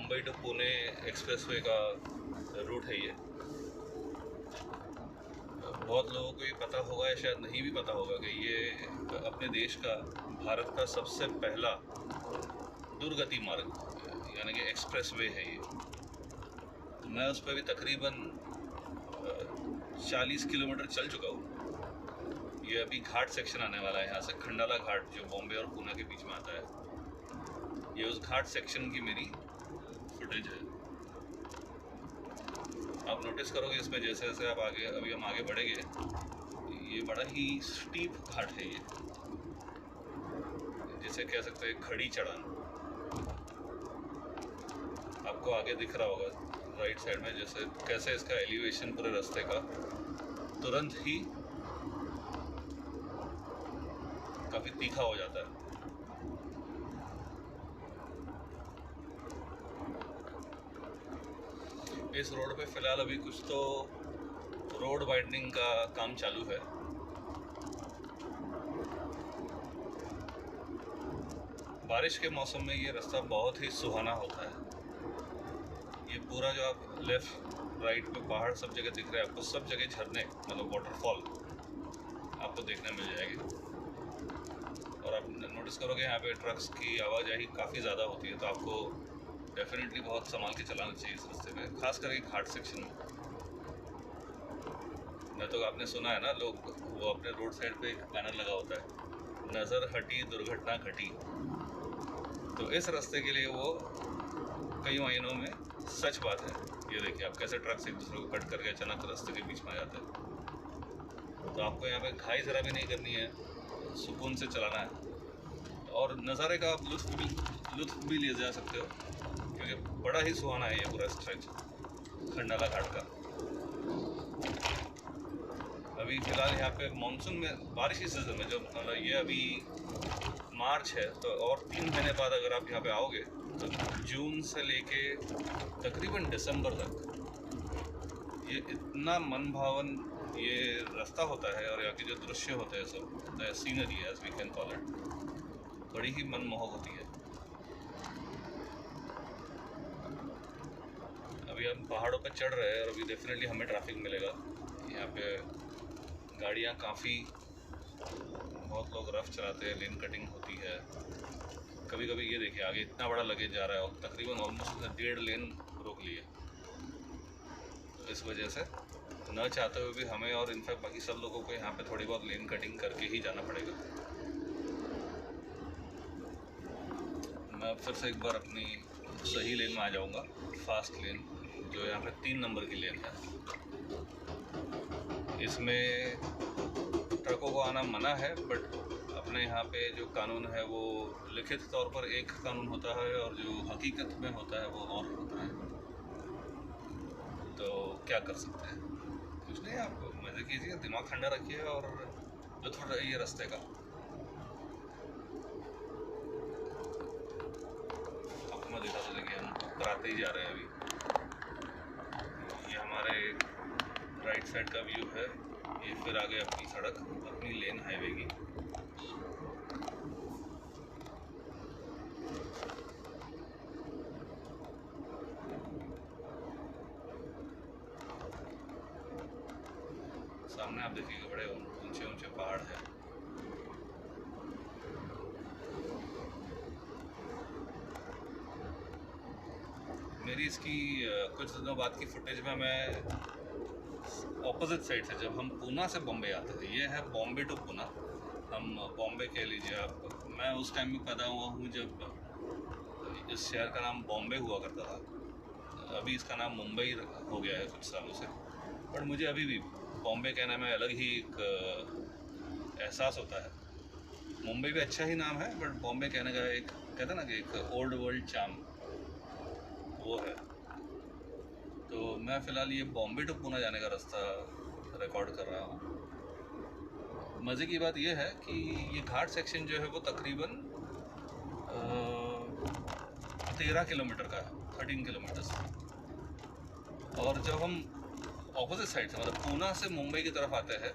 Mumbai to Pune expressway का root है ये। बहुत लोगों को ये पता होगा या शायद नहीं भी पता होगा कि ये अपने देश का, भारत का सबसे पहला दुर्गति मार्ग यानी कि एक्सप्रेसवे है ये। तो मैं उस पर भी तकरीबन 40 किलोमीटर चल चुका हूँ। ये अभी घाट सेक्शन आने वाला है यहाँ से, खंडाला घाट जो बॉम्बे और पुणे के बीच में आता है। ये उस घाट सेक्शन की मेरी फुटेज है। आप नोटिस करोगे इसमें जैसे जैसे आप आगे, अभी हम आगे बढ़ेंगे, ये बड़ा ही स्टीप घाट है ये, जिसे कह सकते हैं खड़ी चढ़ान। आपको आगे दिख रहा होगा राइट साइड में जैसे कैसे इसका एलिवेशन पूरे रास्ते का तुरंत ही काफ़ी तीखा हो जाता है। इस रोड पे फ़िलहाल अभी कुछ तो रोड वाइडनिंग का काम चालू है। बारिश के मौसम में ये रास्ता बहुत ही सुहाना होता है। ये पूरा जो आप लेफ़्ट राइट पे पहाड़ सब जगह दिख रहे हैं आपको, सब जगह झरने मतलब वाटरफॉल आपको देखने मिल जाएगी। और आप नोटिस करोगे यहाँ पे ट्रक्स की आवाजाही काफ़ी ज़्यादा होती है, तो आपको डेफिनेटली बहुत संभाल के चलाना चाहिए इस रास्ते में, खास करके घाट सेक्शन में। नहीं तो आपने सुना है ना, लोग वो अपने रोड साइड पे एक बैनर लगा होता है, नज़र हटी दुर्घटना घटी। तो इस रास्ते के लिए वो कई मायनों में सच बात है। ये देखिए आप कैसे ट्रक से एक दूसरे को कट करके अचानक रास्ते के बीच में आ जाते हैं। तो आपको यहाँ पे घाई ज़रा भी नहीं करनी है, सुकून से चलाना है और नज़ारे का आप लुत्फ़ भी ले जा सकते हो, क्योंकि बड़ा ही सुहाना है ये पूरा स्ट्रेच खंडाला घाट का। अभी फ़िलहाल यहाँ पे मानसून में, बारिश के सीज़न में, जो मतलब ये अभी मार्च है, तो और 3 महीने बाद अगर आप यहाँ पे आओगे तो जून से लेके तकरीबन दिसंबर तक ये इतना मनभावन ये रास्ता होता है और यहाँ के जो दृश्य होते हैं, सब scenery as we can call it, बड़ी ही मनमोहक होती है। अभी हम पहाड़ों पर चढ़ रहे हैं और अभी डेफिनेटली हमें ट्रैफिक मिलेगा। यहाँ पे गाड़ियाँ काफ़ी, बहुत लोग रफ चलाते हैं, लेन कटिंग होती है। कभी कभी ये देखिए आगे इतना बड़ा लगेज जा रहा है और तकरीबन ऑलमोस्ट 1.5 लेन रोक लिए। तो इस वजह से न चाहते हुए भी हमें और इनफैक्ट बाकी सब लोगों को यहाँ पे थोड़ी बहुत लेन कटिंग करके ही जाना पड़ेगा। मैं अब फिर से एक बार अपनी सही लेन में आ जाऊँगा, फास्ट लेन, जो यहाँ पे 3 नंबर की लेन है। इसमें ट्रकों को आना मना है, बट अपने यहाँ पे जो कानून है वो लिखित तौर पर एक कानून होता है और जो हकीकत में होता है वो और होता है। तो क्या कर सकते हैं, कुछ नहीं, आप मज़े कीजिए, दिमाग ठंडा रखिए और लुत्फ़ उठाइए रास्ते का। आपको मैं दिखा तो देखिए, हम कराते ही जा रहे हैं अभी। ये हमारे राइट साइड का व्यू है, ये फिर आगे अपनी सड़क, अपनी लेन हाईवे की। सामने आप देखिएगा बड़े ऊंचे ऊंचे पहाड़ हैं। मेरी इसकी कुछ दिनों बाद की फुटेज में मैं ऑपोजिट साइड से, जब हम पूना से बॉम्बे आते थे, ये है बॉम्बे टू पूना, हम बॉम्बे कह लीजिए आप, मैं उस टाइम में पैदा हुआ हूँ जब इस शहर का नाम बॉम्बे हुआ करता था। अभी इसका नाम मुंबई हो गया है कुछ सालों से, बट मुझे अभी भी बॉम्बे कहने में अलग ही एक एहसास होता है। मुंबई भी अच्छा ही नाम है, बट बॉम्बे कहने का एक, कहते हैं ना कि एक ओल्ड वर्ल्ड चार्म वो है। तो मैं फ़िलहाल ये बॉम्बे टू पूना जाने का रास्ता रिकॉर्ड कर रहा हूँ। मज़े की बात यह है कि ये घाट सेक्शन जो है वो तकरीबन 13 किलोमीटर का है, 13 किलोमीटर्स। और जब हम ऑपोजिट साइड से, मतलब पूना से मुंबई की तरफ आते हैं,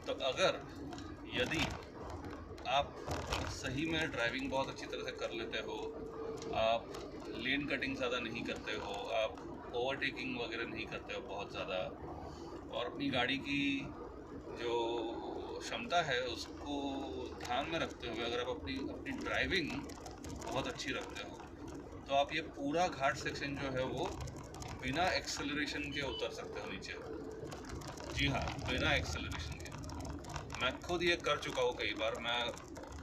तो अगर यदि आप सही में ड्राइविंग बहुत अच्छी तरह से कर लेते हो, आप लेन कटिंग ज़्यादा नहीं करते हो, आप ओवरटेकिंग वगैरह नहीं करते हो बहुत ज़्यादा, और अपनी गाड़ी की जो क्षमता है उसको ध्यान में रखते हुए अगर आप अपनी अपनी ड्राइविंग बहुत अच्छी रखते हो तो आप ये पूरा घाट सेक्शन जो है वो बिना एक्सेलरेशन के उतर सकते हो नीचे। जी हाँ, बिना एक्सेलरेशन के। मैं खुद ये कर चुका हूँ कई बार। मैं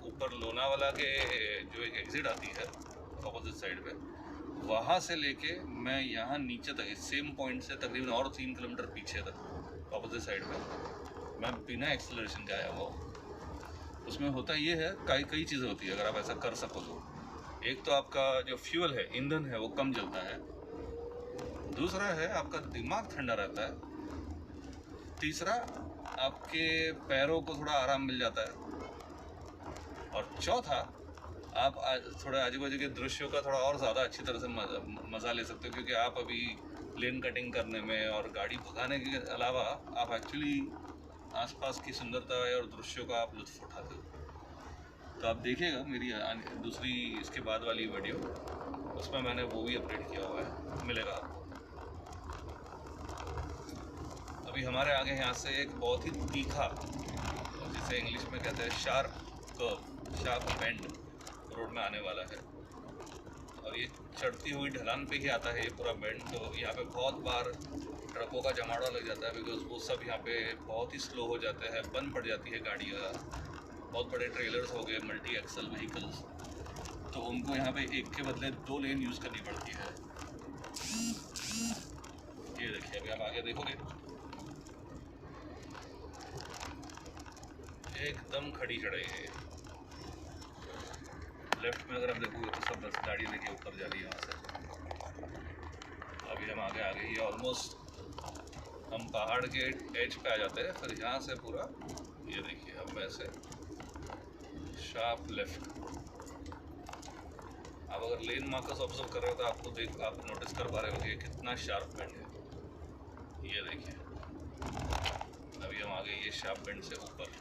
ऊपर लोनावाला के जो एक एग्ज़िट आती है अपोजिट साइड पे, वहाँ से लेके मैं यहाँ नीचे तक सेम पॉइंट से तकरीबन और 3 किलोमीटर पीछे तक अपोजिट साइड पे मैं बिना एक्सेलरेशन के आया हुआ हूँ। उसमें होता ये है, कई चीज़ें होती है अगर आप ऐसा कर सको तो। एक तो आपका जो फ्यूल है, ईंधन है, वो कम जलता है। दूसरा है आपका दिमाग ठंडा रहता है। तीसरा आपके पैरों को थोड़ा आराम मिल जाता है। और चौथा आप थोड़ा आजू बाजू के दृश्यों का थोड़ा और ज़्यादा अच्छी तरह से मज़ा ले सकते हो, क्योंकि आप अभी लेन कटिंग करने में और गाड़ी भगाने के अलावा आप एक्चुअली आसपास की सुंदरता और दृश्यों का आप लुत्फ़ उठाते हो। तो आप देखिएगा मेरी दूसरी इसके बाद वाली वीडियो, उसमें मैंने वो भी अपडेट किया हुआ है, मिलेगा आपको। अभी हमारे आगे यहाँ से एक बहुत ही तीखा, जिसे इंग्लिश में कहते हैं sharp curve, sharp bend road में आने वाला है। और ये चढ़ती हुई ढलान पे ही आता है ये पूरा बेंड। तो यहाँ पे बहुत बार ट्रकों का जमावड़ा लग जाता है, बिकॉज वो सब यहाँ पे बहुत ही स्लो हो जाते हैं, बंद पड़ जाती है गाड़ियाँ। बहुत बड़े ट्रेलर्स हो गए, मल्टी एक्सल व्हीकल्स, तो उनको यहाँ पे एक के बदले 2 लेन यूज़ करनी पड़ती है। ये देखिए, अभी आप आगे देखोगे एकदम खड़ी चढ़ाई है। लेफ्ट में अगर आप देखोगे तो सब बस गाड़ी देखिए ऊपर जा रही है यहाँ से। अभी हम आगे ही ऑलमोस्ट हम पहाड़ के एज पे आ जाते हैं। फिर यहाँ से पूरा ये देखिए, अब वैसे शार्प लेफ्ट। आप अगर लेन मार्कर्स ऑब्जर्व कर रहे हो तो आपको आप नोटिस कर पा रहे हो कि कितना शार्प बेंड है। ये देखिए, अभी हम आगे ये शार्प बेंड से ऊपर।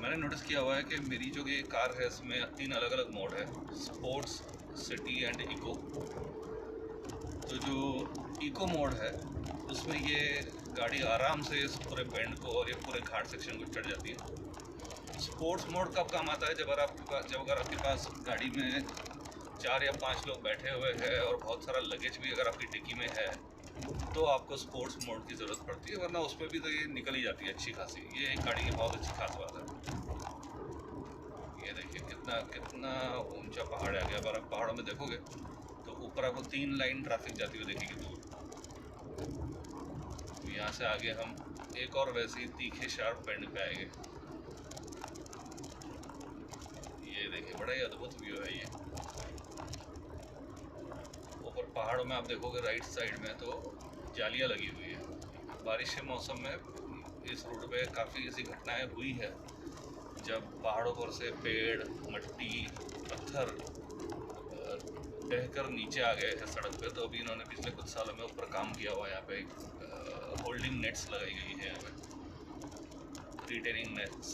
मैंने नोटिस किया हुआ है कि मेरी जो ये कार है इसमें 3 अलग अलग मोड है, स्पोर्ट्स, सिटी एंड इको। तो जो इको मोड है उसमें ये गाड़ी आराम से इस पूरे बेंड को और ये पूरे घाट सेक्शन को चढ़ जाती है। स्पोर्ट्स मोड कब काम आता है? जब अगर आपके पास गाड़ी में 4 या 5 लोग बैठे हुए हैं और बहुत सारा लगेज भी अगर आपकी डिक्की में है तो आपको स्पोर्ट्स मोड की ज़रूरत पड़ती है, वरना उसमें भी तो ये निकल ही जाती है अच्छी खासी। ये एक गाड़ी की बहुत अच्छी खास बात है। ये देखिए कितना ऊंचा पहाड़ है। अगर आप पहाड़ों में देखोगे तो ऊपर आपको 3 लाइन ट्रैफिक जाती हुई दिखेगी दूर। यहाँ से आगे हम एक और वैसे ही तीखे शार्प बेंड पे आएंगे। ये देखिए, बड़ा ही अद्भुत व्यू है ये। ऊपर पहाड़ों में आप देखोगे राइट साइड में तो जालियाँ लगी हुई है। बारिश के मौसम में इस रूट पे काफ़ी ऐसी घटनाएं हुई है जब पहाड़ों पर से पेड़, मट्टी, पत्थर बहकर नीचे आ गए हैं सड़क पे। तो अभी इन्होंने पिछले कुछ सालों में ऊपर काम किया हुआ है। यहाँ पे होल्डिंग नेट्स लगाई गई है, यहाँ पे रिटेनिंग नेट्स।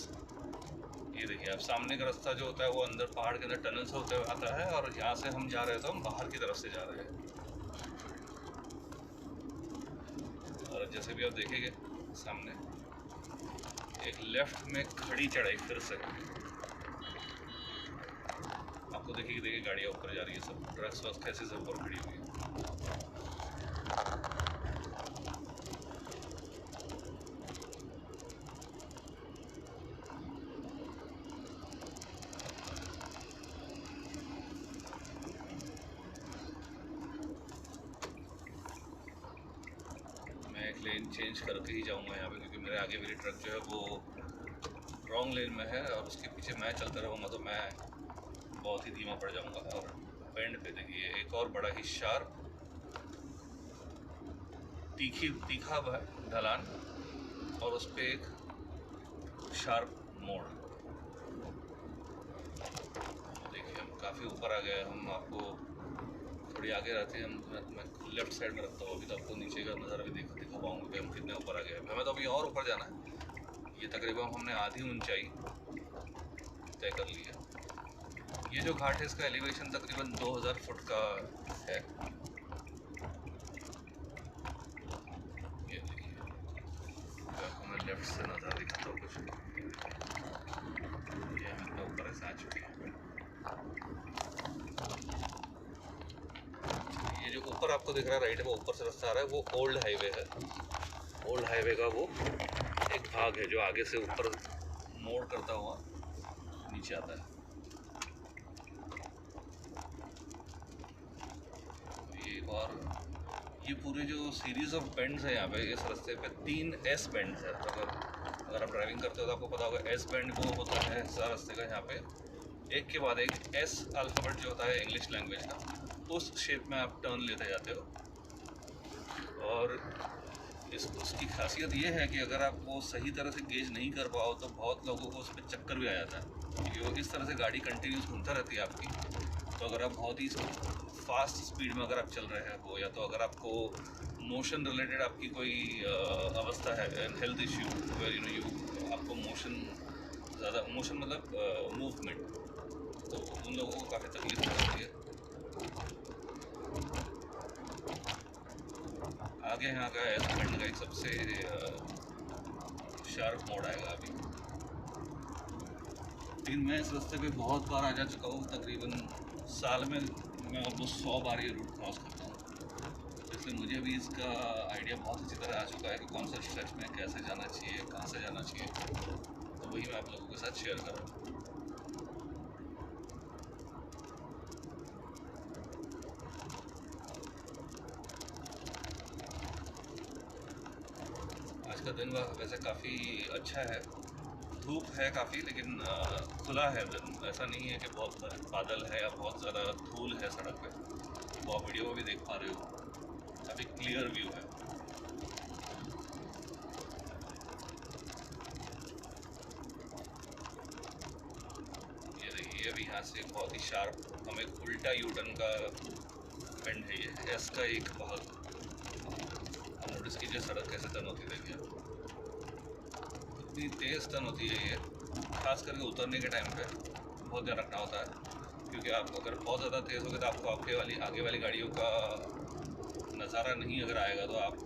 ये देखिए, अब सामने का रास्ता जो होता है वो अंदर पहाड़ के अंदर टनल से होते हुए आता है, और यहाँ से हम जा रहे हैं तो हम बाहर की तरफ से जा रहे हैं। और जैसे भी आप देखेंगे सामने एक लेफ्ट में खड़ी चढ़ाई फिर से आपको देखिए गाड़ियाँ ऊपर जा रही है, सब ट्रक्स वक्स कैसे सब ऊपर खड़ी हुई है। मैं एक लेन चेंज करके ही जाऊंगा यहाँ पे, क्योंकि मेरे आगे मेरी ट्रक जो है वो रॉन्ग लेन में है और उसके पीछे मैं चलता रहूँगा तो मैं बहुत ही धीमा पड़ जाऊंगा। और बेंड पे देखिए एक और बड़ा ही शार्प तीखा ढलान और उस पर एक शार्प मोड़। देखिए हम काफ़ी ऊपर आ गए। हम आपको थोड़ी आगे रहते हैं, मैं लेफ्ट साइड में रखता हूँ अभी, तो आपको नीचे का नज़ारा भी दिखा पाऊँगा कि हम कितने ऊपर आ गए। हमें तो अभी और ऊपर जाना है। ये तकरीबन हमने आधी ऊंचाई तय कर ली है। ये जो घाट है इसका एलिवेशन तकरीबन 2000 फुट का है। ये देखिए, आपको मैं लेफ्ट से नज़ारा दिखाता हूँ कुछ। ये हम इतना ऊपर से आ चुके हैं। ये जो ऊपर आपको दिख रहा है राइट में ऊपर से रास्ता आ रहा है, वो ओल्ड हाईवे है। ओल्ड हाईवे का वो एक भाग है जो आगे से ऊपर मोड़ करता हुआ नीचे आता है। और ये पूरे जो सीरीज ऑफ बेंड्स है यहाँ पे, इस रास्ते पे 3 एस बेंड्स है। तो अगर आप ड्राइविंग करते हो तो आपको पता होगा एस बेंड वो होता है इस रास्ते का। यहाँ पे एक के बाद एक एस अल्फ़ाबेट जो होता है इंग्लिश लैंग्वेज का, उस शेप में आप टर्न लेते जाते हो। और उसकी खासियत ये है कि अगर आप वो सही तरह से गेज नहीं कर पाओ तो बहुत लोगों को उस पर चक्कर भी आ जाता है, क्योंकि वो इस तरह से गाड़ी कंटिन्यूस घूमता रहती है आपकी। तो अगर आप बहुत ही फास्ट स्पीड में अगर आप चल रहे हो, या तो अगर आपको मोशन रिलेटेड आपकी कोई अवस्था है, हेल्थ इश्यू, आपको मोशन ज़्यादा, मोशन मतलब मूवमेंट, तो उन लोगों को काफ़ी तकलीफ होती है। आगे यहाँ का एस बेंड का एक सबसे शार्प मोड़ आएगा अभी। लेकिन मैं इस रास्ते पे बहुत बार आ जा चुका हूँ, तकरीबन साल में मैं ऑलमोस्ट 100 बार ये रूट क्रॉस करता हूँ। इसलिए मुझे भी इसका आइडिया बहुत अच्छी तरह आ चुका है कि कौन सा स्ट्रेच में कैसे जाना चाहिए, कहाँ से जाना चाहिए। तो वही मैं आप लोगों के साथ शेयर कर रहा हूँ। आज का दिन वैसे काफ़ी अच्छा है, धूप है काफ़ी, लेकिन खुला है दिन। ऐसा नहीं है कि बहुत बादल है या बहुत ज़्यादा धूल है सड़क पे। वो आप वीडियो में भी देख पा रहे हो, काफ़ी क्लियर व्यू है। ये देखिए, अभी यहाँ से बहुत ही शार्प हमें उल्टा यू टर्न का बेंड है। ये एस का एक भाग, आप नोटिस कीजिए सड़क कैसे टर्न होती है। देखिए इतनी तेज़ टर्न होती है ये, खास करके उतरने के टाइम पे बहुत ध्यान रखना होता है, क्योंकि आप अगर बहुत ज़्यादा तेज़ हो गए तो आपको आगे वाली गाड़ियों का नज़ारा नहीं अगर आएगा तो आप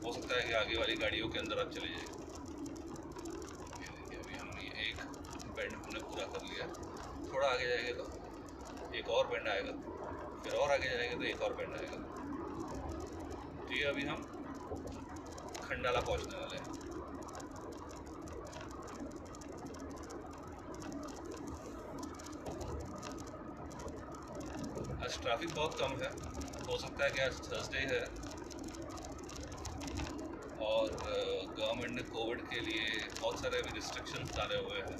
हो सकता है कि आगे वाली गाड़ियों के अंदर आप चले जाइए। अभी हमने एक बेंड हमने पूरा कर लिया। थोड़ा आगे जाएंगे तो एक और बेंड आएगा, फिर और आगे जाएंगे तो एक और बेंड आएगा। तो ये अभी हम खंडाला पहुँचने वाले हैं। आज ट्रैफिक बहुत कम है, हो सकता है कि आज थर्सडे है और गवर्नमेंट ने कोविड के लिए बहुत सारे अभी रिस्ट्रिक्शंस डाले हुए हैं।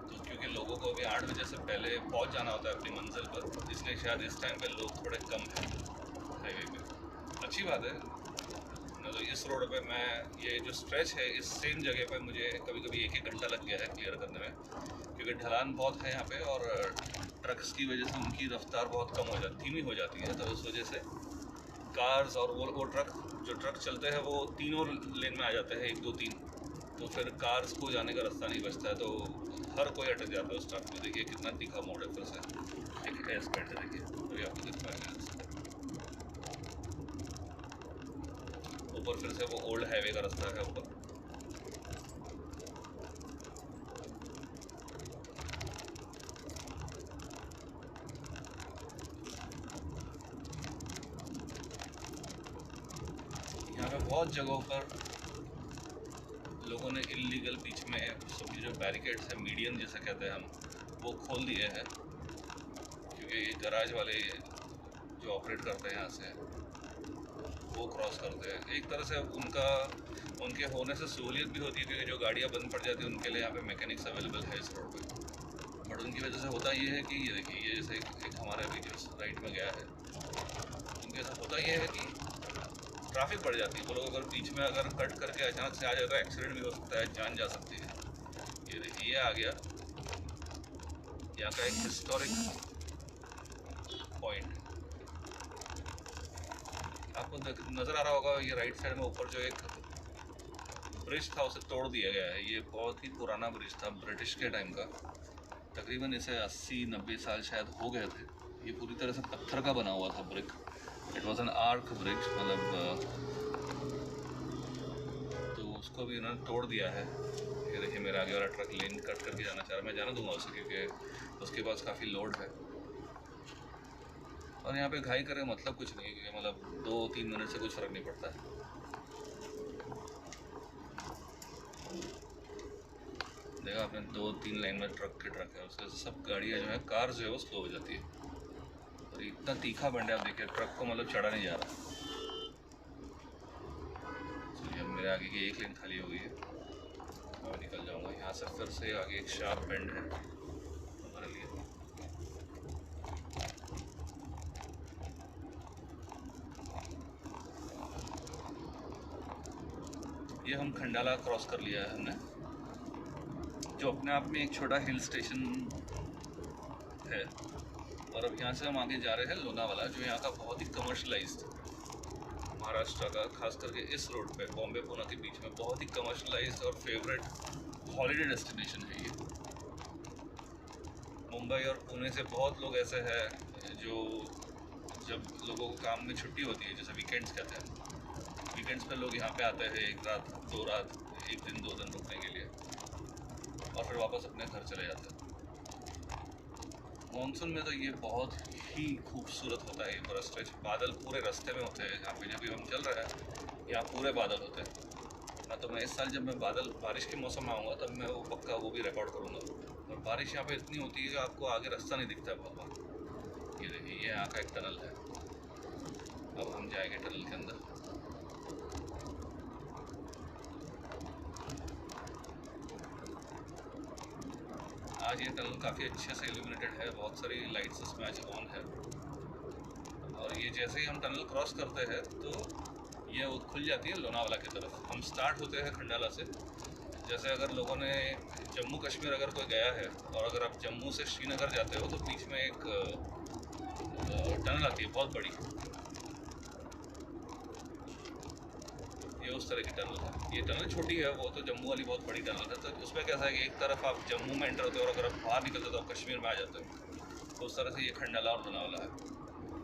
तो क्योंकि लोगों को अभी 8 बजे से पहले पहुंच जाना होता है अपनी मंजिल पर, इसलिए शायद इस टाइम पे लोग थोड़े कम हैं हाईवे पे। अच्छी बात है। तो इस रोड पे मैं ये जो स्ट्रेच है, इस सेम जगह पे मुझे कभी कभी 1-1 घंटा लग गया है क्लियर करने में, क्योंकि ढलान बहुत है यहाँ पे और ट्रक्स की वजह से उनकी रफ्तार बहुत कम हो जाती, धीमी हो जाती है। तो उस वजह से कार्स और वो ट्रक चलते हैं वो तीनों लेन में आ जाते हैं, 1 2 3। तो फिर कार्स को जाने का रास्ता नहीं बचता है, तो हर कोई अटक जाता है उस ट्रक में। देखिए कितना तीखा मोड़ है, फिर से एक एस बेंड है। देखिए अभी आपको दिख पाएगा ऊपर, फिर से वो ओल्ड हाईवे का रास्ता है ऊपर। यहाँ पे बहुत जगहों पर लोगों ने इल्लीगल बीच में सब जो बैरिकेड्स है, मीडियन जैसा कहते हैं हम, वो खोल दिए हैं, क्योंकि ये गराज वाले जो ऑपरेट करते हैं यहाँ से वो क्रॉस करते हैं। एक तरह से उनके होने से सहूलियत भी होती है, क्योंकि जो गाड़ियाँ बंद पड़ जाती है उनके लिए यहाँ पे मैकेनिक्स अवेलेबल है इस रोड पे। बट उनकी वजह से होता ये है कि ये देखिए, ये जैसे एक हमारा वीडियो राइट में गया है, उनके साथ होता ये है कि ट्रैफिक बढ़ जाती है। वो लोग अगर बीच में अगर कट करके अचानक से आ जाए तो एक्सीडेंट भी हो सकता है, जान जा सकती है। ये देखिए, ये आ गया यहाँ का एक हिस्टोरिक पॉइंट। आपको नज़र आ रहा होगा ये राइट साइड में ऊपर जो एक ब्रिज था उसे तोड़ दिया गया है। ये बहुत ही पुराना ब्रिज था ब्रिटिश के टाइम का, तकरीबन इसे 80-90 साल शायद हो गए थे। ये पूरी तरह से पत्थर का बना हुआ था, brick. It was an arch bridge, मतलब तो उसको भी इन्होंने तोड़ दिया है। ये देखिए मेरा आगे वाला ट्रक लेन कट करके जाना चाह रहा है, मैं जाना दूंगा उसे क्योंकि उसके पास काफ़ी लोड है। और यहाँ पे घाई करे मतलब कुछ नहीं, क्योंकि मतलब 2-3 मिनट से कुछ फ़र्क नहीं पड़ता है। देखा आपने 2-3 लाइन में ट्रक है, उसके सब गाड़ियाँ जो है, कार जो है वो स्लो हो जाती है। और इतना तीखा बंड है, आप देखिए ट्रक को मतलब चढ़ा नहीं जा रहा। चलिए अब मेरे आगे की एक लेन खाली हो गई है, मैं निकल जाऊँगा यहाँ से। फिर से आगे एक शार्प बेंड है हमारे लिए। ये हम खंडाला क्रॉस कर लिया है हमने, जो अपने आप में एक छोटा हिल स्टेशन है। और अब यहाँ से हम आगे जा रहे हैं लोनावाला, जो यहाँ का बहुत ही कमर्शलाइज्ड, महाराष्ट्र का खास करके इस रोड पे बॉम्बे पुणे के बीच में बहुत ही कमर्शलाइज्ड और फेवरेट हॉलीडे डेस्टिनेशन है ये। मुंबई और पुणे से बहुत लोग ऐसे हैं जो जब लोगों को काम में छुट्टी होती है, जैसे वीकेंड्स कहते हैं, वीकेंड्स पे लोग यहाँ पे आते हैं 1 रात 2 रात, 1 दिन 2 दिन रुकने के लिए, और फिर वापस अपने घर चले जाते हैं। मानसून में तो ये बहुत ही खूबसूरत होता है। ये पूरा स्ट्रेच, बादल पूरे रास्ते में होते हैं। यहाँ पे जब भी हम चल रहे हैं यहाँ पूरे बादल होते हैं ना। तो मैं इस साल जब मैं बारिश के मौसम में आऊँगा तब मैं वो पक्का वो भी रिकॉर्ड करूँगा। और बारिश यहाँ पे इतनी होती है कि आपको आगे रास्ता नहीं दिखता है बहुत बार। ये देखिए ये यहाँ का एक टनल है, अब हम जाएंगे टनल के अंदर। आज ये टनल काफ़ी अच्छे से इल्यूमिनेटेड है, बहुत सारी लाइट्स इसमें आज ऑन है। और ये जैसे ही हम टनल क्रॉस करते हैं तो ये खुल जाती है लोनावाला की तरफ। हम स्टार्ट होते हैं खंडाला से। जैसे अगर लोगों ने जम्मू कश्मीर अगर कोई गया है और अगर आप जम्मू से श्रीनगर जाते हो तो बीच में एक टनल आती है बहुत बड़ी, ये उस तरह की टनल है। ये टनल छोटी है, वो तो जम्मू वाली बहुत बड़ी टनल है। तो उसमें कैसा है कि एक तरफ आप जम्मू में एंटर होते हो और अगर आप बाहर निकलते हो तो आप कश्मीर में आ जाते हो। तो उस तरह से ये खंडाला और लोनावाला है।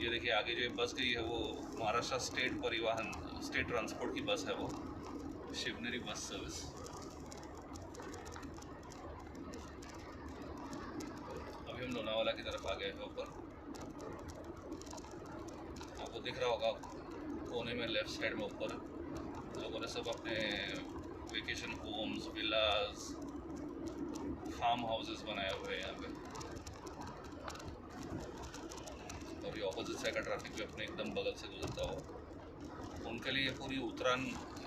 ये देखिए आगे जो बस गई है वो महाराष्ट्र स्टेट परिवहन, स्टेट ट्रांसपोर्ट की बस है, वो शिवनेरी बस सर्विस। अभी हम लोनावाला की तरफ आ गए हैं ऊपर। आपको दिख रहा होगा कोने में लेफ्ट साइड में ऊपर लोगों ने सब अपने वेकेशन होम्स, विलास, फार्म हाउसेस बनाए हुए हैं यहाँ पे। अभी ऑपोजिट साइड का ट्रैफिक भी अपने एकदम बगल से गुजरता हो। उनके लिए पूरी उतरान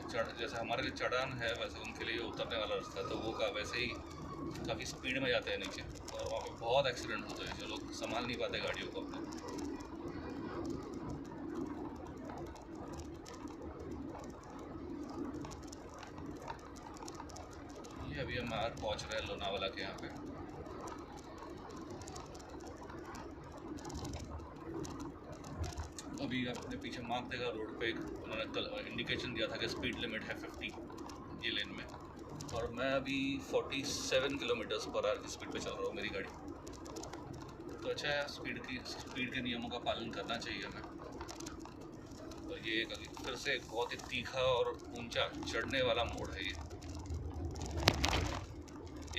जैसे हमारे लिए चढ़ान है, वैसे उनके लिए उतरने वाला रास्ता, तो वो का वैसे ही काफ़ी स्पीड में जाते हैं नीचे। और वहाँ पे बहुत एक्सीडेंट होते हैं, जो लोग संभाल नहीं पाते गाड़ियों को अपने। अभी हम पहुंच रहे हैं लोनावाला के यहाँ पे। अभी आपने पीछे मार्क देखा रोड पे, उन्होंने इंडिकेशन दिया था कि स्पीड लिमिट है 50 ये लेन में, और मैं अभी 47 किलोमीटर्स पर आवर की स्पीड पे चल रहा हूँ मेरी गाड़ी। तो अच्छा है, स्पीड के नियमों का पालन करना चाहिए हमें। और ये फिर से एक बहुत ही तीखा और ऊंचा चढ़ने वाला मोड़ है ये।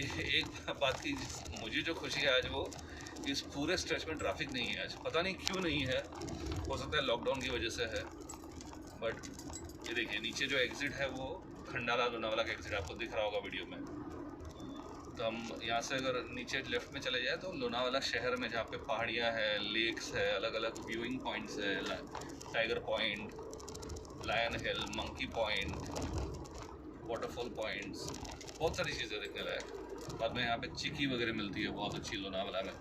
एक बात की मुझे जो खुशी है आज, वो इस पूरे स्ट्रेच में ट्रैफिक नहीं है आज। पता नहीं क्यों नहीं है, हो सकता है लॉकडाउन की वजह से है। बट ये देखिए नीचे जो एग्ज़िट है वो खंडाला लोनावाला का एग्ज़िट आपको दिख रहा होगा वीडियो में। तो हम यहाँ से अगर नीचे लेफ़्ट में चले जाए तो लोनावाला शहर में, जहाँ पे पहाड़ियाँ हैं, लेक्स है, अलग अलग व्यूइंग पॉइंट्स है, टाइगर पॉइंट, लायन हिल, मंकी पॉइंट, वाटरफॉल पॉइंट्स, बहुत सारी चीज़ें देखने लायक। बाद में यहाँ पे चिक्की वगैरह मिलती है बहुत अच्छी लोनावाला में,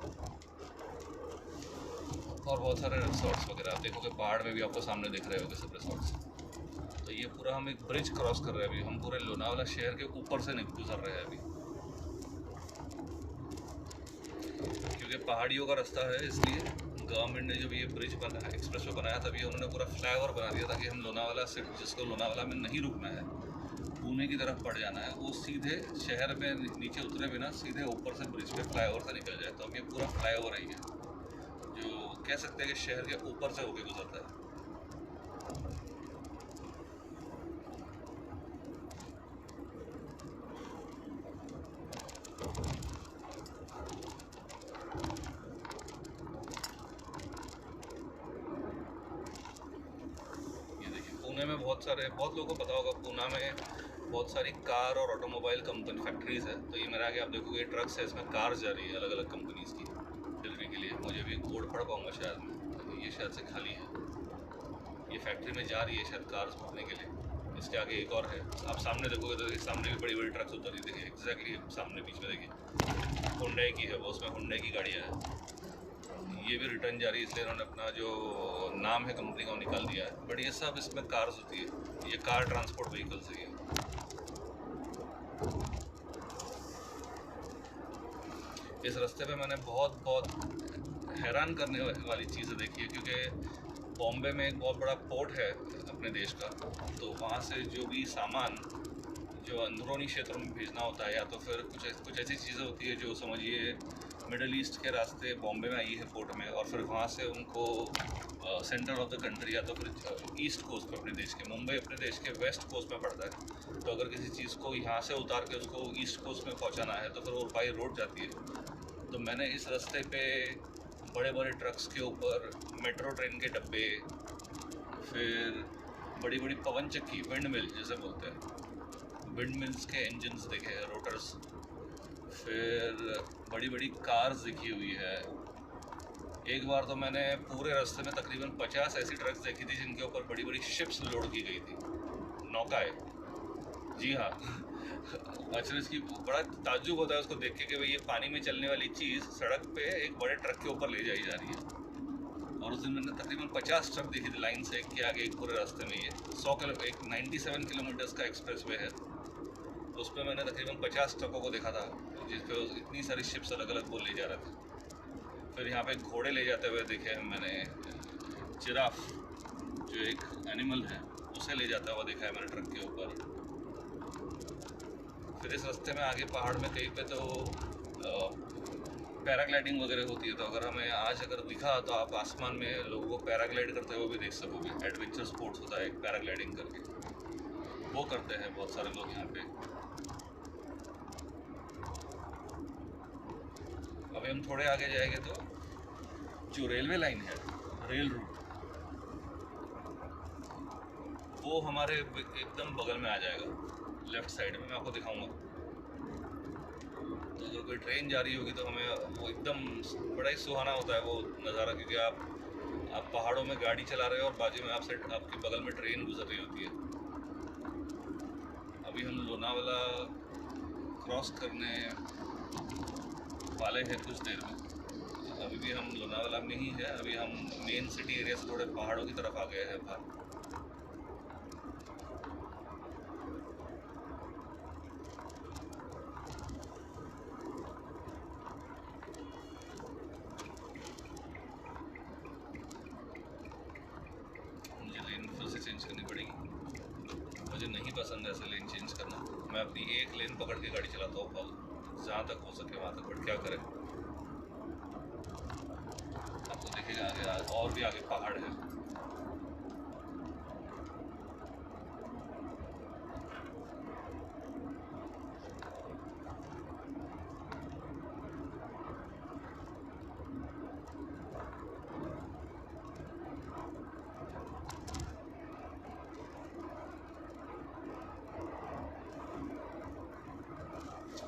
और बहुत सारे रिसोर्ट्स वगैरह आप देखोगे पहाड़ में भी आपको सामने दिख रहे होंगे सब रिसोर्ट्स। तो ये पूरा हम एक ब्रिज क्रॉस कर रहे हैं अभी, हम पूरे लोनावाला शहर के ऊपर से गुजर रहे हैं अभी, क्योंकि पहाड़ियों का रास्ता है। इसलिए गवर्नमेंट ने जब ये ब्रिज बनाया, एक्सप्रेस वे बनाया, तभी उन्होंने पूरा फ्लाईओवर बना दिया ताकि हम लोनावाला से, जिसको लोनावाला में नहीं रुकना है, पुणे की तरफ पड़ जाना है, वो सीधे शहर में नीचे उतरे बिना सीधे ऊपर से ब्रिज पे फ्लाईओवर से निकल जाए। तो अब ये पूरा फ्लाईओवर है, ये जो कह सकते हैं कि शहर के ऊपर से होके गुजरता है। पुणे में बहुत लोगों को पता होगा, पुणे में बहुत सारी कार और ऑटोमोबाइल कंपनी फैक्ट्रीज है। तो ये मेरे आगे आप देखोगे ट्रक्स है, इसमें कार्स जा रही है अलग अलग कंपनीज की डिलीवरी के लिए। मुझे भी कोड पढ़ पाऊँगा शायद मैं, तो ये शायद से खाली है। ये फैक्ट्री में जा रही है शायद कार्स भरने के लिए। इसके आगे एक और है, आप सामने देखोगे तो सामने भी बड़ी बड़ी ट्रक्स उतर रही। देखिए एग्जैक्टली सामने बीच में देखिए हुंडई की है वो, उसमें हुंडई की गाड़ियाँ हैं। ये भी रिटर्न जा रही है, इसलिए इन्होंने अपना जो नाम है कंपनी का वो निकाल दिया है। बट ये सब इसमें कार्स होती है, ये कार ट्रांसपोर्ट व्हीकल्स है। इस रास्ते पे मैंने बहुत हैरान करने वाली चीज़ें देखी है, क्योंकि बॉम्बे में एक बहुत बड़ा पोर्ट है अपने देश का। तो वहाँ से जो भी सामान जो अंदरूनी क्षेत्रों में भेजना होता है, या तो फिर कुछ ऐसी चीज़ें होती है जो समझिए मिडल ईस्ट के रास्ते बॉम्बे में आई है पोर्ट में, और फिर वहाँ से उनको सेंटर ऑफ द कंट्री या तो फिर ईस्ट कोस्ट पे, अपने देश के मुंबई अपने देश के वेस्ट कोस्ट में पड़ता है। तो अगर किसी चीज़ को यहाँ से उतार के उसको ईस्ट कोस्ट में पहुँचाना है तो फिर वो बाई रोड जाती है। तो मैंने इस रास्ते पे बड़े बड़े ट्रक्स के ऊपर मेट्रो ट्रेन के डब्बे, फिर बड़ी बड़ी पवन चक्की, विंड मिल जैसे बोलते हैं, विंड मिल्स के इंजन्स देखे हैं, रोटर्स, फिर बड़ी बड़ी कार्स दिखी हुई है। एक बार तो मैंने पूरे रास्ते में तकरीबन 50 ऐसी ट्रक्स देखी थी जिनके ऊपर बड़ी बड़ी शिप्स लोड की गई थी, नौकाएं। जी हाँ अच्छा, इसकी बड़ा ताज्जुब होता है उसको देख के कि भाई ये पानी में चलने वाली चीज़ सड़क पे एक बड़े ट्रक के ऊपर ले जाई जा रही है। और उस दिन मैंने तकरीबन 50 ट्रक देखी थी लाइन से, एक के आगे एक पूरे रास्ते में। ये 97 किलोमीटर्स का एक्सप्रेस वे है, तो उस पर मैंने तकरीबन 50 ट्रकों को देखा था, जिस पे इतनी सारी शिप्स अलग अलग वो ले जा रहे थे। फिर यहाँ पे घोड़े ले जाते हुए देखे हैं मैंने, जिराफ जो एक एनिमल है उसे ले जाता हुआ देखा है मैंने ट्रक के ऊपर। फिर इस रास्ते में आगे पहाड़ में कहीं पे तो पैराग्लाइडिंग वगैरह होती है। तो अगर हमें आज अगर दिखा तो आप आसमान में लोगों को पैराग्लाइड करते हुए भी देख सकोगे। एडवेंचर स्पोर्ट्स होता है एक पैराग्लाइडिंग करके, वो करते हैं बहुत सारे लोग यहाँ पे। अभी हम थोड़े आगे जाएंगे तो जो रेलवे लाइन है, रेल रूट, वो हमारे एकदम बगल में आ जाएगा, लेफ़्ट साइड में। मैं आपको दिखाऊंगा। तो अगर कोई ट्रेन जा रही होगी तो हमें वो एकदम बड़ा ही सुहाना होता है वो नज़ारा, क्योंकि आप पहाड़ों में गाड़ी चला रहे हो और बाजू में आपसे आपके बगल में ट्रेन गुजर रही होती है। अभी हम लोनावाला क्रॉस करने वाले हैं कुछ देर में। अभी भी हम लोनावाला में ही है। अभी हम मेन सिटी एरिया से थोड़े पहाड़ों की तरफ आ गए हैं बाहर। चेंज करनी पड़ेगी, मुझे नहीं पसंद है ऐसे लेन चेंज करना। मैं अपनी एक लेन पकड़ के गाड़ी चलाता हूँ जहाँ तक हो सके वहाँ तक। बट क्या करें, आपको देखेगा आगे और भी आगे पहाड़ है।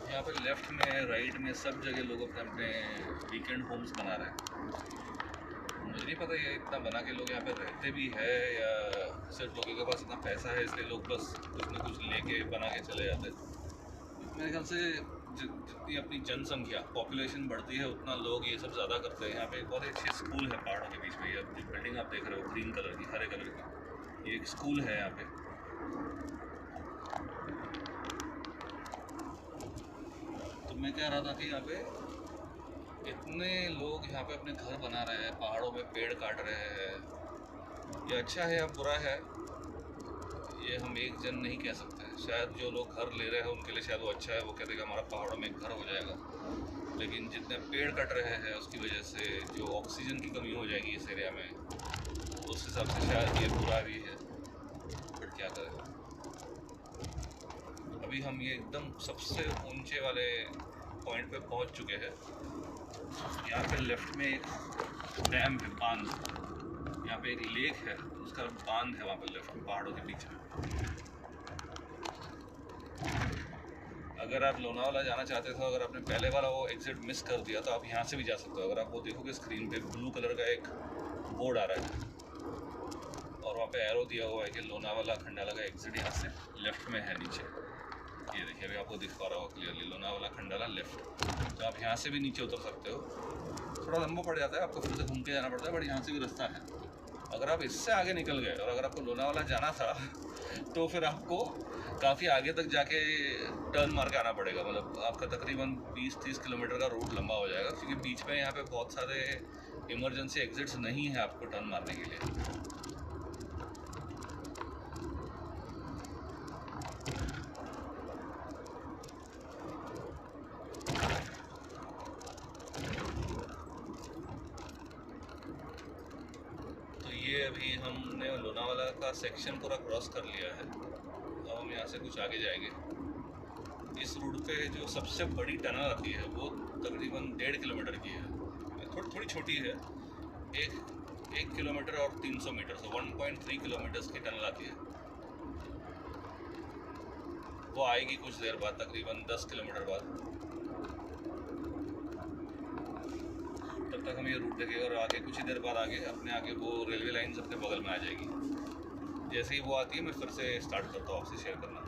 यहाँ पे लेफ्ट में, राइट में, सब जगह लोग अपने अपने वीकेंड होम्स बना रहे हैं। मुझे नहीं पता ये इतना बना के लोग यहाँ पे रहते भी है या सिर्फ लोगों के पास इतना पैसा है इसलिए लोग बस कुछ ना कुछ लेके बना के चले जाते हैं। मेरे ख्याल से जितनी अपनी जनसंख्या, पॉपुलेशन बढ़ती है उतना लोग ये सब ज़्यादा करते हैं। यहाँ पे एक बहुत अच्छी स्कूल है पहाड़ों के बीच में। ये जो बिल्डिंग आप देख रहे हो ग्रीन कलर की, हरे कलर की, ये एक स्कूल है यहाँ पे। तो मैं कह रहा था कि यहाँ पे इतने लोग यहाँ पे अपने घर बना रहे हैं, पहाड़ों में पेड़ काट रहे हैं। ये अच्छा है या बुरा है ये हम एक जन नहीं कह सकते। शायद जो लोग घर ले रहे हैं उनके लिए शायद वो अच्छा है, वो कहते हैं कि हमारा पहाड़ों में एक घर हो जाएगा। लेकिन जितने पेड़ कट रहे हैं उसकी वजह से जो ऑक्सीजन की कमी हो जाएगी इस एरिया में, उस हिसाब से शायद ये बुरा भी है, बट क्या करें। अभी हम ये एकदम सबसे ऊंचे वाले पॉइंट पे पहुंच चुके हैं। यहाँ पे लेफ्ट में एक डैम है, बांध, यहाँ पे एक लेक है, उसका बांध है वहाँ पे लेफ्ट में पहाड़ों के बीच में। अगर आप लोनावाला जाना चाहते थे, अगर आपने पहले वाला वो एग्जिट मिस कर दिया तो आप यहाँ से भी जा सकते हो। अगर आप वो देखोगे स्क्रीन पे ब्लू कलर का एक बोर्ड आ रहा है और वहाँ पे एरो दिया हुआ है कि लोनावाला खंडाला का एग्जिट यहाँ से लेफ्ट में है नीचे। ये देखिए अभी आपको दिख पा रहा होगा क्लियरली, लोनावाला खंडाला लेफ्ट। तो आप यहाँ से भी नीचे उतर सकते हो। थोड़ा लंबा पड़ जाता है, आपको फिर से घूम के जाना पड़ता है, बट यहाँ से भी रास्ता है। अगर आप इससे आगे निकल गए और अगर आपको लोनावाला जाना था तो फिर आपको काफ़ी आगे तक जाके टर्न मार के आना पड़ेगा। मतलब आपका तकरीबन 20-30 किलोमीटर का रूट लंबा हो जाएगा, क्योंकि बीच में यहाँ पे बहुत सारे इमरजेंसी एग्जिट्स नहीं है आपको टर्न मारने के लिए। ये अभी हमने लोनावाला का सेक्शन पूरा क्रॉस कर लिया है। अब हम यहाँ से कुछ आगे जाएंगे। इस रूट पे जो सबसे बड़ी टनल आती है वो तकरीबन 1.5 किलोमीटर की है, थोड़ी छोटी है, एक किलोमीटर और 300 मीटर, तो 1.3 किलोमीटर्स की टनल आती है। वो आएगी कुछ देर बाद, तकरीबन 10 किलोमीटर बाद। तब तक हम ये रूट देखेंगे और आगे कुछ ही देर बाद अपने आगे वो रेलवे लाइन्स अपने बगल में आ जाएगी। जैसे ही वो आती है मैं फिर से स्टार्ट करता हूँ आपसे शेयर करना।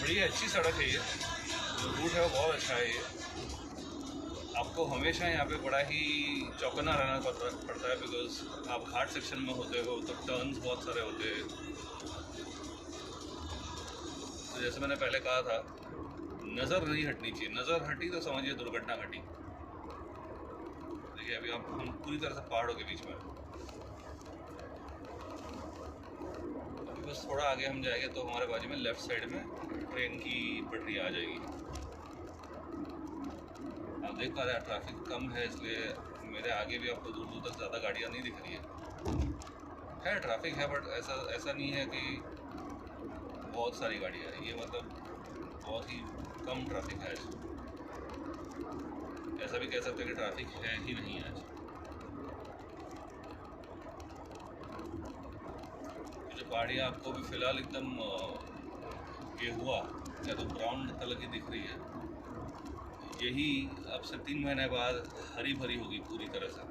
बड़ी अच्छी सड़क है ये, जो रूट है वो बहुत अच्छा है ये। आपको हमेशा यहाँ पे बड़ा ही चौकन्ना रहना पड़ता है, बिकॉज आप घाट सेक्शन में होते हो तो टर्न्स बहुत सारे होते हैं। तो जैसे मैंने पहले कहा था, नज़र नहीं हटनी चाहिए, नज़र हटी तो समझिए दुर्घटना घटी। देखिए अभी हम पूरी तरह से पहाड़ों के बीच में, अभी बस थोड़ा आगे हम जाएंगे तो हमारे बाजू में लेफ़्ट साइड में ट्रेन की पटरी आ जाएगी। आप देख पा रहे हैं ट्रैफिक कम है, इसलिए मेरे आगे भी आपको दूर दूर तक ज़्यादा गाड़ियाँ नहीं दिख रही है ट्रैफिक है, बट ऐसा नहीं है कि बहुत सारी गाड़ियाँ हैं। ये मतलब बहुत ही कम ट्रैफिक है आज। ऐसा भी कह सकते हैं कि ट्रैफिक है ही नहीं आज। जो गाड़ियाँ आपको भी फ़िलहाल एकदम गेहुआ या तो ब्राउन कलर की दिख रही है, यही अब से 3 महीने बाद हरी भरी होगी पूरी तरह से।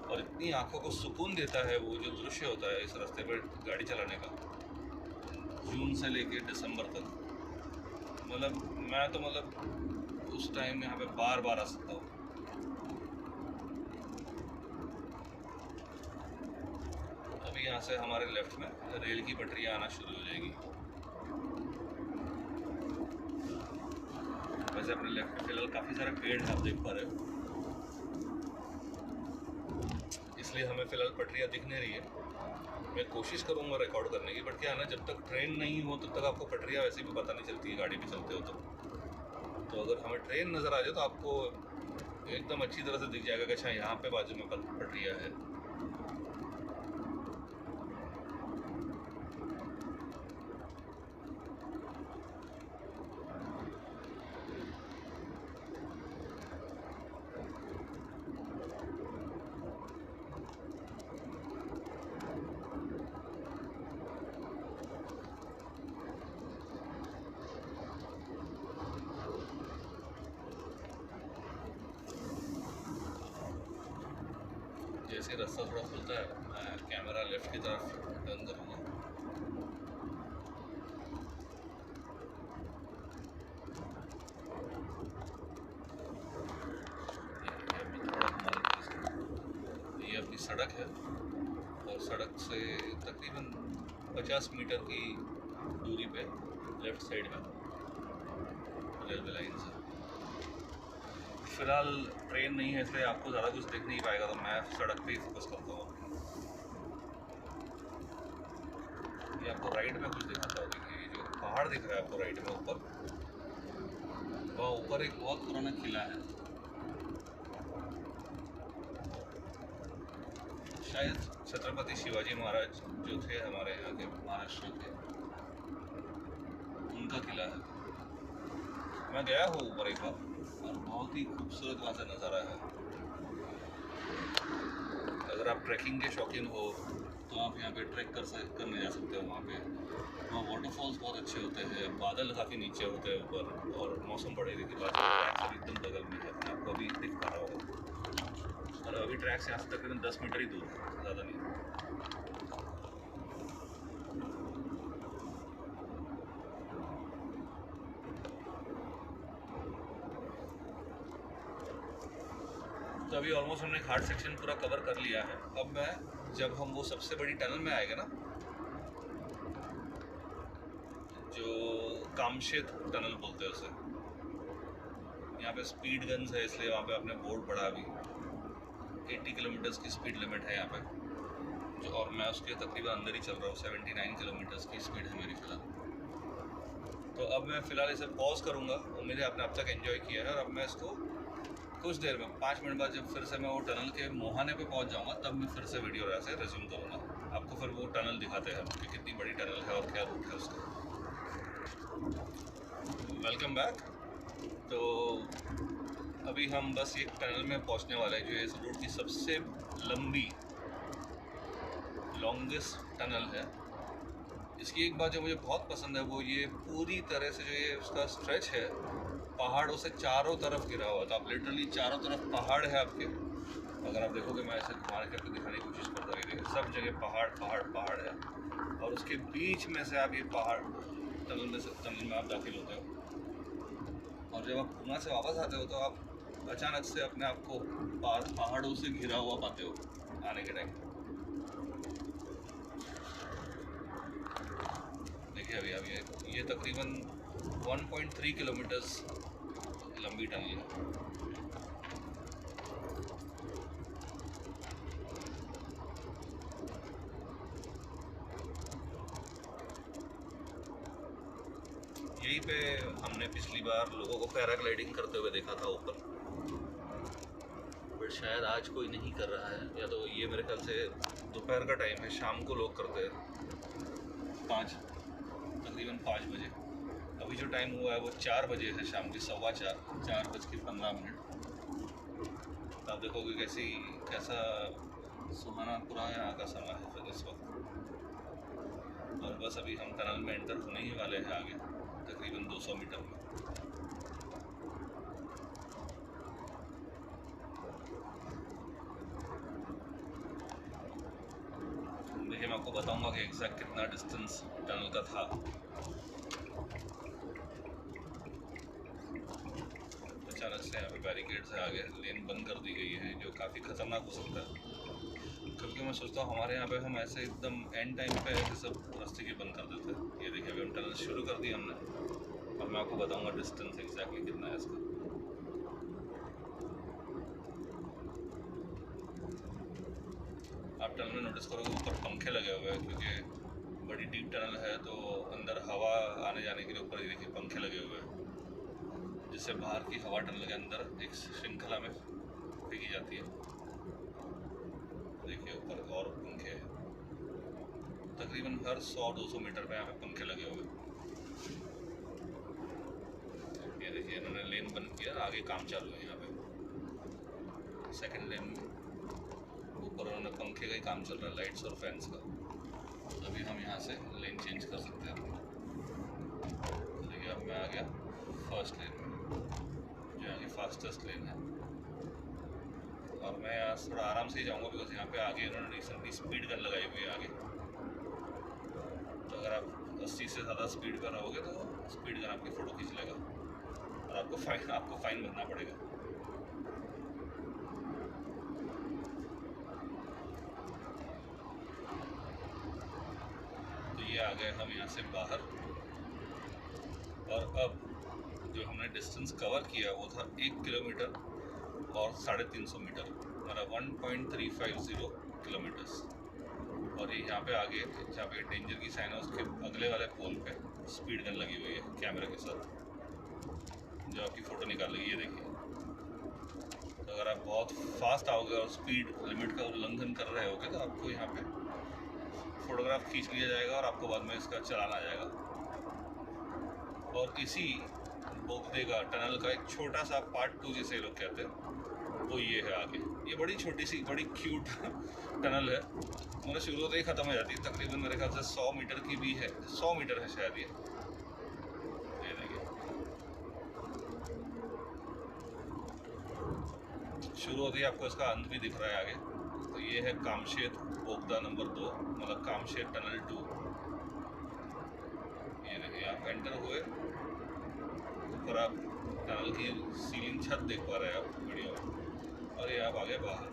और इतनी आंखों को सुकून देता है वो जो दृश्य होता है इस रास्ते पर गाड़ी चलाने का, जून से लेके दिसंबर तक। मैं तो उस टाइम यहाँ पे बार बार आ सकता हूँ। अभी यहाँ से हमारे लेफ्ट में रेल की पटरियाँ आना शुरू हो जाएगी। वैसे अपने लेफ्ट में फिलहाल काफ़ी सारे पेड़ हैं, आप देख पा रहे हो, इसलिए हमें फ़िलहाल पटरियाँ दिख नहीं रही है। मैं कोशिश करूँगा रिकॉर्ड करने की, बट क्या है ना, जब तक ट्रेन नहीं हो तब तक आपको पटरियाँ वैसे भी पता नहीं चलती है, गाड़ी भी चलते हो तो अगर हमें ट्रेन नज़र आ जाए तो आपको एकदम अच्छी तरह से दिख जाएगा कि अच्छा यहाँ पे बाजू में पटरियाँ है। जैसे रास्ता थोड़ा खुलता है मैं कैमरा लेफ्ट की तरफ टर्न करूँगा। ये अपनी सड़क है और सड़क से तकरीबन 50 मीटर की दूरी पे लेफ्ट साइड में रेलवे लाइन से। फिलहाल ट्रेन नहीं है इसलिए आपको ज़्यादा कुछ दिख नहीं पाएगा, तो मैं सड़क पे ही फोकस करता हूँ। ये आपको राइट में कुछ दिखाता हूँ, देखिए जो पहाड़ दिख रहा है आपको राइट में ऊपर, वहाँ ऊपर एक बहुत पुराना किला है, शायद छत्रपति शिवाजी महाराज जो थे हमारे यहाँ के महाराष्ट्र के, उनका किला है। मैं गया हूँ ऊपर एक बार और बहुत ही खूबसूरत वहाँ से नज़ारा है। अगर आप ट्रैकिंग के शौकीन हो तो आप यहाँ पे ट्रैक करने जा सकते हो। वहाँ वाटरफॉल्स बहुत अच्छे होते हैं, बादल काफ़ी नीचे होते हैं ऊपर, और मौसम बड़े की बात ट्रैक एकदम बगल में है, अपने आपको अभी दिख पा रहा होगा। और अभी ट्रैक से यहाँ से तकरीबन 10 मीटर ही दूर है, ज़्यादा नहीं। तो अभी ऑलमोस्ट हमने घाट सेक्शन पूरा कवर कर लिया है। अब मैं, जब हम वो सबसे बड़ी टनल में आएगा ना, जो कामशेत टनल बोलते हैं उसे, यहाँ पे स्पीड गन्स है इसलिए वहाँ पे आपने बोर्ड पड़ा अभी 80 किलोमीटर्स की स्पीड लिमिट है यहाँ पे, जो, और मैं उसके तकरीबन अंदर ही चल रहा हूँ। 79 किलोमीटर्स की स्पीड है मेरी फ़िलहाल। तो अब मैं फ़िलहाल इसे पॉज करूँगा। उम्मीद है आपने अब तक एंजॉय किया है, और अब मैं इसको कुछ देर में 5 मिनट बाद जब फिर से मैं वो टनल के मुहाने पे पहुंच जाऊंगा, तब मैं फिर से वीडियो ऐसे रिज्यूम करूंगा। आपको फिर वो टनल दिखाते हैं कि कितनी बड़ी टनल है और क्या रूट है उसका। Welcome back. तो अभी हम बस ये टनल में पहुंचने वाले हैं, जो इस रूट की सबसे लंबी लॉन्गेस्ट टनल है। इसकी एक बात जो मुझे बहुत पसंद है वो ये पूरी तरह से जो ये उसका स्ट्रेच है, पहाड़ों से चारों तरफ घिरा हुआ। तो आप लिटरली चारों तरफ पहाड़ है आपके। अगर आप देखोगे, मैं ऐसे घुमा के आपको दिखाने की कोशिश करता हूँ, देखिए सब जगह पहाड़ पहाड़ पहाड़ है, और उसके बीच में से आप ये पहाड़ टनल में आप दाखिल होते हो। और जब आप पूना से वापस आते हो तो आप अचानक से अपने आप को पहाड़ों से घिरा हुआ पाते हो आने के टाइम। देखिए अभी ये तकरीबन 1.3 किलोमीटर्स लंबी टनल है। यहीं पे हमने पिछली बार लोगों को पैराग्लाइडिंग करते हुए देखा था ऊपर, बट शायद आज कोई नहीं कर रहा है, या तो ये मेरे ख्याल से दोपहर का टाइम है, शाम को लोग करते हैं तकरीबन 5 बजे। अभी जो टाइम हुआ है वो 4 बजे है, शाम के 4:15। आप देखोगे कैसा सुहाना पूरा यहाँ का समय है फिर इस वक्त। और बस अभी हम टनल में एंटर होने ही वाले हैं आगे तकरीबन 200 मीटर में। देखिए मैं आपको बताऊंगा कि एग्जैक्ट कितना डिस्टेंस टनल का था। अचानक से यहाँ पे बैरिकेड्स है, आगे लेन बंद कर दी गई है, जो काफ़ी ख़तरनाक हो सकता है। क्योंकि मैं सोचता हूँ हमारे यहाँ पे हम ऐसे एकदम एंड टाइम पे ऐसे सब रास्ते की बंद कर देते हैं। ये देखिए अभी हम टनल शुरू कर दी हमने, और मैं आपको बताऊंगा डिस्टेंस एग्जैक्टली कितना है इसका। आप टनल में नोटिस करोगे ऊपर पंखे लगे हुए हैं, क्योंकि बड़ी डीप टनल है तो अंदर हवा आने जाने के लिए ऊपर देखिए पंखे लगे हुए हैं, जिससे बाहर की हवा टनल के अंदर एक श्रृंखला में फेंकी जाती है। देखिए ऊपर और पंखे हैं, तकरीबन हर 100-200 मीटर पे यहाँ पे पंखे लगे हुए हैं। ये देखिए इन्होंने लेन बंद किया, आगे काम चालू है यहाँ पे सेकंड लेन में। ऊपर उन्होंने पंखे का ही काम चल रहा है, लाइट्स और फैंस का। अभी हम यहाँ से लेन चेंज कर सकते हैं। देखिए अब मैं आ गया फर्स्ट लेन में, जो यहाँ की फास्टेस्ट लेन है, और मैं यहाँ थोड़ा आराम से ही जाऊँगा, बिकॉज यहाँ पे आगे इन्होंने रिसेंटली स्पीड गन लगाई हुई है आगे। तो अगर आप 80 से ज़्यादा स्पीड पर रहोगे तो स्पीड गन आपकी फ़ोटो खींच लेगा, और आपको फाइन भरना पड़ेगा। तो ये आ गए हम यहाँ से बाहर, और अब जो हमने डिस्टेंस कवर किया वो था 1 किलोमीटर और 350 मीटर, हमारा 1.350 किलोमीटर्स। और ये यहाँ पे आगे जहाँ पे डेंजर की साइन है उसके अगले वाले पोल पे स्पीड गन लगी हुई है कैमरा के साथ, जो आपकी फ़ोटो निकालेगी। ये देखिए, तो अगर आप बहुत फास्ट आओगे और स्पीड लिमिट का उल्लंघन कर रहे होगे तो आपको यहाँ पे फ़ोटोग्राफ खींच लिया जाएगा और आपको बाद में इसका चालान आ जाएगा। और इसी बोगदे का टनल का एक छोटा सा पार्ट 2 जिसे लोग कहते हैं वो ये है आगे। ये बड़ी छोटी सी बड़ी क्यूट टनल है, मतलब शुरू होते ही ख़त्म हो जाती है। तकरीबन मेरे ख्याल से 100 मीटर की भी है, 100 मीटर है शायद ये देखिए, शुरू होते ही आपको इसका अंत भी दिख रहा है आगे। तो ये है कामशेर बोगदा नंबर 2, मतलब कामशेर टनल 2। ये देखिए, आप एंटर हुए, ऊपर आप टनल की सीलिंग छत देख पा रहे हैं आप वीडियो में, और ये आप आगे बाहर।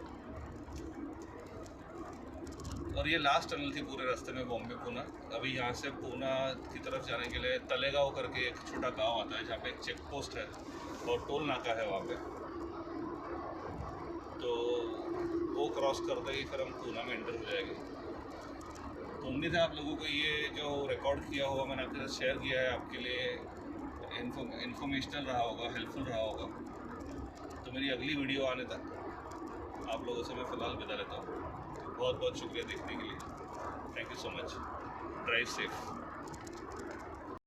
और ये लास्ट टनल थी पूरे रास्ते में बॉम्बे पूना। अभी यहाँ से पूना की तरफ जाने के लिए तलेगांव करके एक छोटा गांव आता है जहाँ पे एक चेक पोस्ट है और टोल नाका है वहाँ पे, तो वो क्रॉस करते ही फिर हम पूना में एंटर हो जाएंगे। तो उम्मीद है आप लोगों को ये जो रिकॉर्ड किया हुआ मैंने आपके साथ शेयर किया है आपके लिए इन्फॉर्मेशनल रहा होगा, हेल्पफुल रहा होगा। तो मेरी अगली वीडियो आने तक आप लोगों से मैं फ़िलहाल विदा लेता हूँ। बहुत बहुत शुक्रिया देखने के लिए। Thank you so much. Drive safe.